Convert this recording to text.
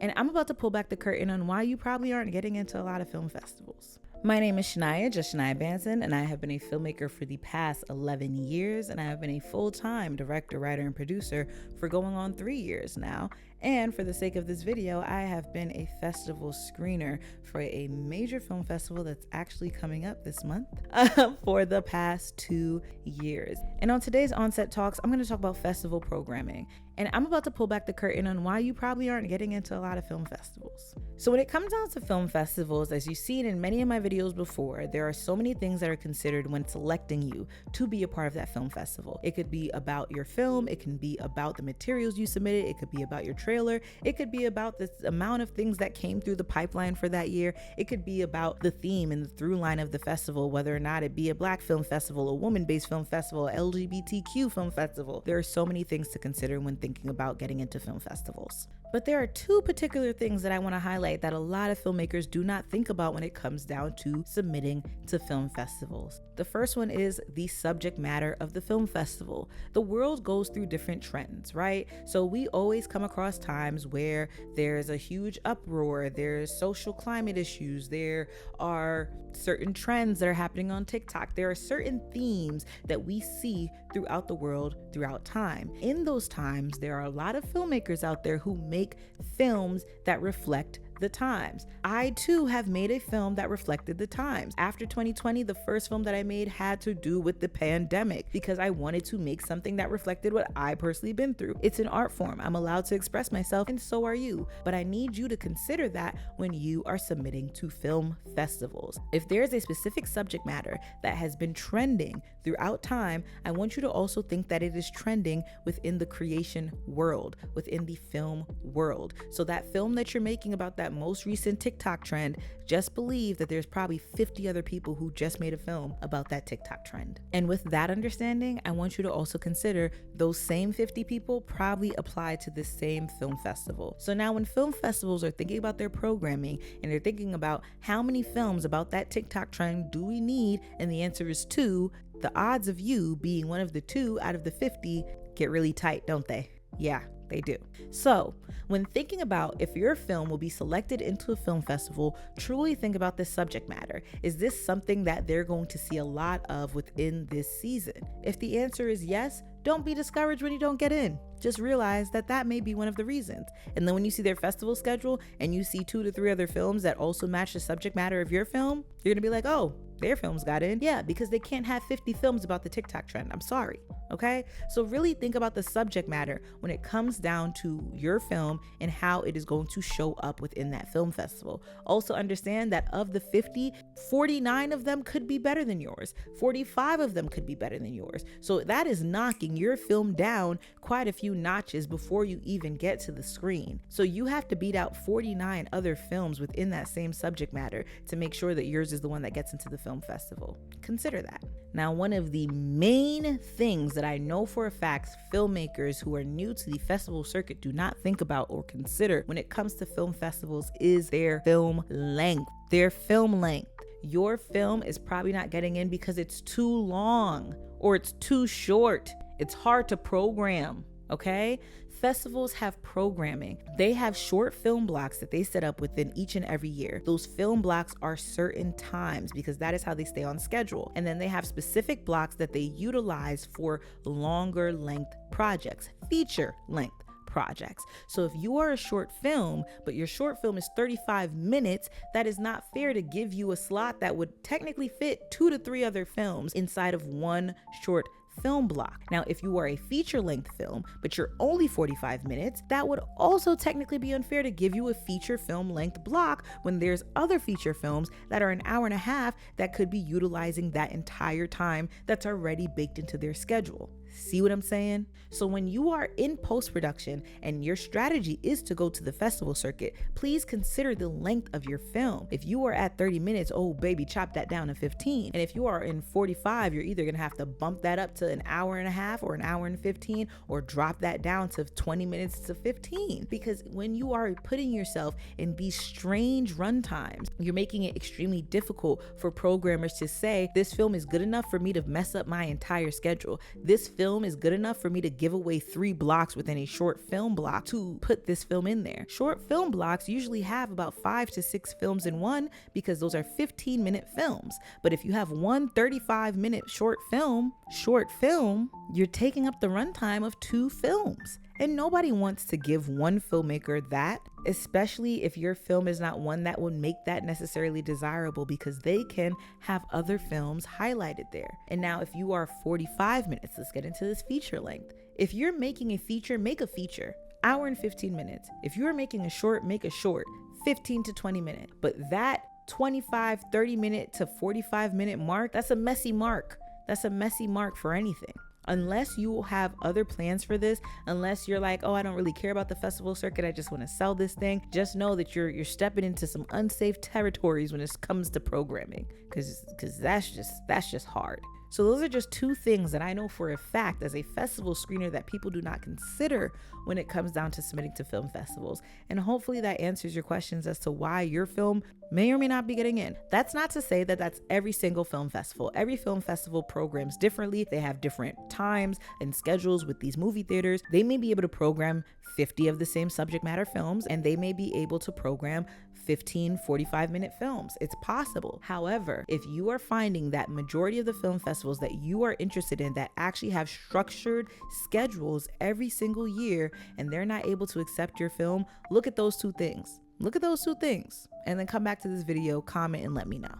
and I'm about to pull back the curtain on why you probably aren't getting into a lot of film festivals. My name is Shania, just Shania Banson, and I have been a filmmaker for the past 11 years, and I have been a full-time director, writer, and producer for going on 3 years now. And for the sake of this video, I have been a festival screener for a major film festival that's actually coming up this month for the past 2 years. And on today's OnSet Talks, I'm going to talk about festival programming. And I'm about to pull back the curtain on why you probably aren't getting into a lot of film festivals. So when it comes down to film festivals, as you've seen in many of my videos before, there are so many things that are considered when selecting you to be a part of that film festival. It could be about your film, it can be about the materials you submitted, it could be about your trailer, it could be about the amount of things that came through the pipeline for that year, it could be about the theme and the through line of the festival, whether or not it be a Black film festival, a woman-based film festival, LGBTQ film festival. There are so many things to consider when thinking about getting into film festivals. But there are two particular things that I want to highlight that a lot of filmmakers do not think about when it comes down to submitting to film festivals. The first one is the subject matter of the film festival. The world goes through different trends, right? So we always come across times where there's a huge uproar, there's social climate issues, there are certain trends that are happening on TikTok. There are certain themes that we see throughout the world throughout time. In those times, there are a lot of filmmakers out there who make films that reflect the times. I too have made a film that reflected the times. After 2020, the first film that I made had to do with the pandemic because I wanted to make something that reflected what I personally been through. It's an art form. I'm allowed to express myself, and so are you. But I need you to consider that when you are submitting to film festivals. If there's a specific subject matter that has been trending throughout time, I want you to also think that it is trending within the creation world, within the film world. So that film that you're making about that most recent TikTok trend, just believe that there's probably 50 other people who just made a film about that TikTok trend. And with that understanding, I want you to also consider those same 50 people probably apply to the same film festival. So now when film festivals are thinking about their programming and they're thinking about how many films about that TikTok trend do we need, and the answer is 2, the odds of you being one of the 2 out of the 50 get really tight, don't they? Yeah, they do. So when thinking about if your film will be selected into a film festival, truly think about this subject matter. Is this something that they're going to see a lot of within this season? If the answer is yes, don't be discouraged when you don't get in. Just realize that that may be one of the reasons. And then when you see their festival schedule and you see 2 to 3 other films that also match the subject matter of your film, you're gonna be like, oh, their films got in. Yeah, because they can't have 50 films about the TikTok trend. I'm sorry. Okay? So really think about the subject matter when it comes down to your film and how it is going to show up within that film festival. Also understand that of the 50, 49 of them could be better than yours. 45 of them could be better than yours. So that is knocking your film down quite a few notches before you even get to the screen. So you have to beat out 49 other films within that same subject matter to make sure that yours is the one that gets into the film festival. Consider that. Now, one of the main things that I know for a fact filmmakers who are new to the festival circuit do not think about or consider when it comes to film festivals is their film length. Their film length. Your film is probably not getting in because it's too long or it's too short. It's hard to program, okay? Festivals have programming. They have short film blocks that they set up within each and every year. Those film blocks are certain times because that is how they stay on schedule. And then they have specific blocks that they utilize for longer length projects, feature length projects. So if you are a short film, but your short film is 35 minutes, that is not fair to give you a slot that would technically fit 2 to 3 other films inside of one short film block. Now, if you are a feature-length film, but you're only 45 minutes, that would also technically be unfair to give you a feature film-length block when there's other feature films that are an hour and a half that could be utilizing that entire time that's already baked into their schedule. See what I'm saying? So when you are in post-production and your strategy is to go to the festival circuit, please consider the length of your film. If you are at 30 minutes, oh baby, chop that down to 15. And if you are in 45, you're either gonna have to bump that up to an hour and a half or an hour and 15, or drop that down to 20 minutes to 15. Because when you are putting yourself in these strange run times, you're making it extremely difficult for programmers to say, this film is good enough for me to mess up my entire schedule. This film film is good enough for me to give away 3 blocks within a short film block to put this film in there. Short film blocks usually have about 5 to 6 films in one because those are 15-minute films. But if you have one 35-minute short film, you're taking up the runtime of 2 films. And nobody wants to give one filmmaker that, especially if your film is not one that would make that necessarily desirable, because they can have other films highlighted there. And now if you are 45 minutes, let's get into this feature length. If you're making a feature, make a feature. Hour and 15 minutes. If you're making a short, make a short. 15 to 20 minutes. But that 25, 30 minute to 45 minute mark, that's a messy mark. That's a messy mark for anything. Unless you have other plans for this, unless you're like, oh, I don't really care about the festival circuit, I just want to sell this thing, just know that you're stepping into some unsafe territories when it comes to programming, because that's just hard. So those are just 2 things that I know for a fact as a festival screener that people do not consider when it comes down to submitting to film festivals. And hopefully that answers your questions as to why your film may or may not be getting in. That's not to say that that's every single film festival. Every film festival programs differently. They have different times and schedules with these movie theaters. They may be able to program 50 of the same subject matter films, and they may be able to program 15 45-minute films. It's possible. However, if you are finding that majority of the film festivals that you are interested in that actually have structured schedules every single year and they're not able to accept your film, look at those 2 things. And then come back to this video, comment, and let me know.